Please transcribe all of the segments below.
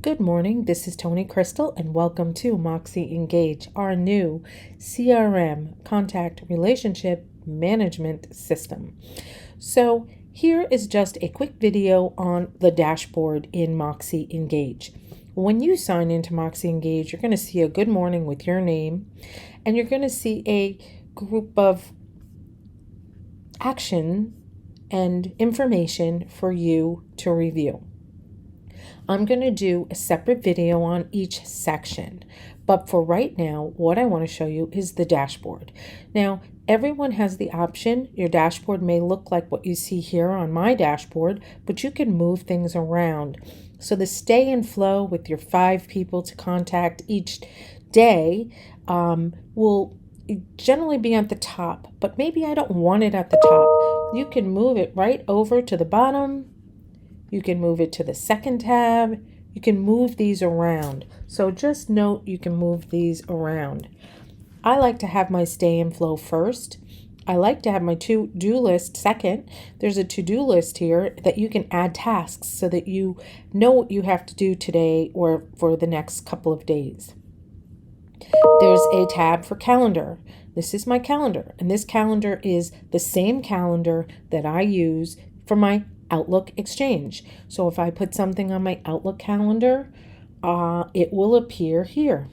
Good morning, this is Tony Crystal and welcome to MoxiEngage, our new CRM, contact relationship management system. So here is just a quick video on the dashboard in MoxiEngage. When you sign into MoxiEngage, you're going to see a good morning with your name, and you're going to see a group of action and information for you to review. I'm going to do a separate video on each section, but for right now, what I want to show you is the dashboard. Now, everyone has the option. Your dashboard may look like what you see here on my dashboard, but you can move things around. So the stay and flow with your 5 people to contact each day will generally be at the top, but maybe I don't want it at the top. You can move it right over to the bottom. You can move it to the second tab. You can move these around. So just note you can move these around. I like to have my stay and flow first. I like to have my to-do list second. There's a to-do list here that you can add tasks so that you know what you have to do today or for the next couple of days. There's a tab for calendar. This is my calendar, and this calendar is the same calendar that I use for my Outlook Exchange. So if I put something on my Outlook calendar, it will appear here.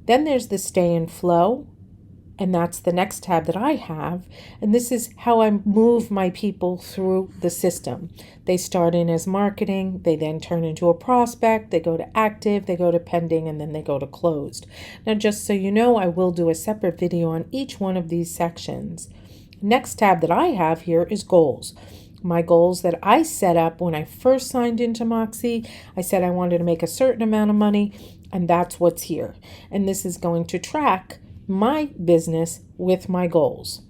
Then there's the stay and flow, and that's the next tab that I have. And this is how I move my people through the system. They start in as marketing, they then turn into a prospect, they go to active, they go to pending, and then they go to closed. Now, just so you know, I will do a separate video on each one of these sections. Next tab that I have here is goals. My goals that I set up when I first signed into Moxie. I said I wanted to make a certain amount of money, and that's what's here. And this is going to track my business with my goals.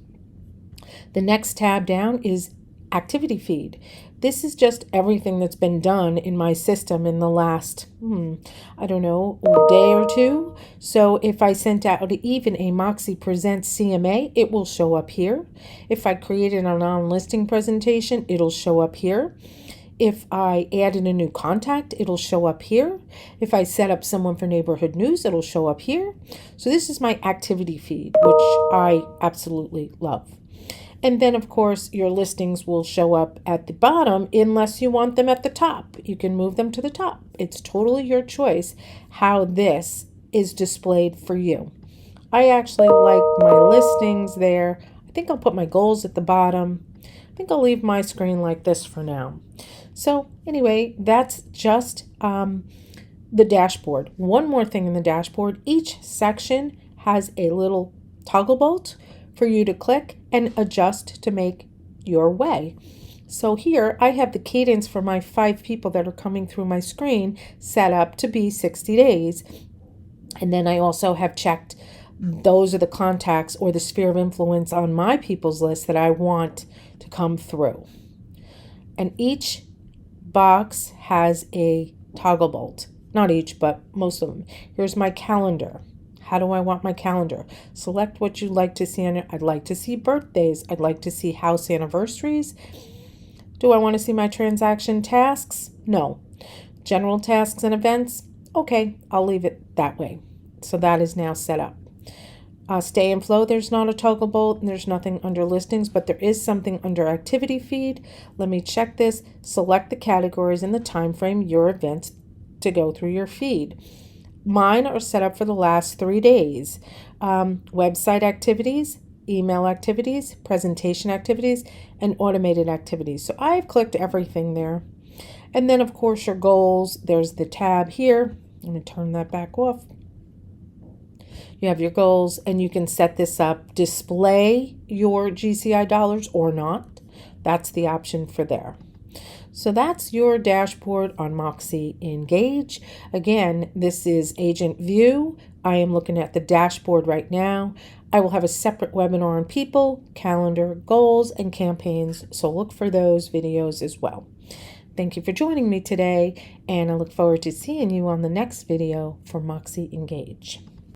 The next tab down is activity feed. This is just everything that's been done in my system in the last, a day or two. So if I sent out even a Moxie Presents CMA, it will show up here. If I created a non-listing presentation, it'll show up here. If I added a new contact, it'll show up here. If I set up someone for neighborhood news, it'll show up here. So this is my activity feed, which I absolutely love. And then, of course, your listings will show up at the bottom unless you want them at the top. You can move them to the top. It's totally your choice how this is displayed for you. I actually like my listings there. I think I'll put my goals at the bottom. I think I'll leave my screen like this for now. So anyway, that's just the dashboard. One more thing in the dashboard, each section has a little toggle bolt for you to click and adjust to make your way. So here I have the cadence for my 5 people that are coming through my screen set up to be 60 days. And then I also have checked those are the contacts or the sphere of influence on my people's list that I want to come through. And each box has a toggle bolt. Not each, but most of them. Here's my calendar. How do I want my calendar? Select what you'd like to see on it. I'd like to see birthdays. I'd like to see house anniversaries. Do I want to see my transaction tasks? No. General tasks and events? Okay, I'll leave it that way. So that is now set up. Stay and flow, there's not a toggle bolt and there's nothing under listings, but there is something under activity feed. Let me check this. Select the categories and the time frame your events to go through your feed. Mine are set up for the last 3 days. Website activities, email activities, presentation activities, and automated activities. So I've clicked everything there. And then, of course, your goals. There's the tab here. I'm going to turn that back off. You have your goals, and you can set this up, display your GCI dollars or not. That's the option for there. So that's your dashboard on MoxiEngage. Again, this is Agent View. I am looking at the dashboard right now. I will have a separate webinar on people, calendar, goals, and campaigns. So look for those videos as well. Thank you for joining me today, and I look forward to seeing you on the next video for MoxiEngage.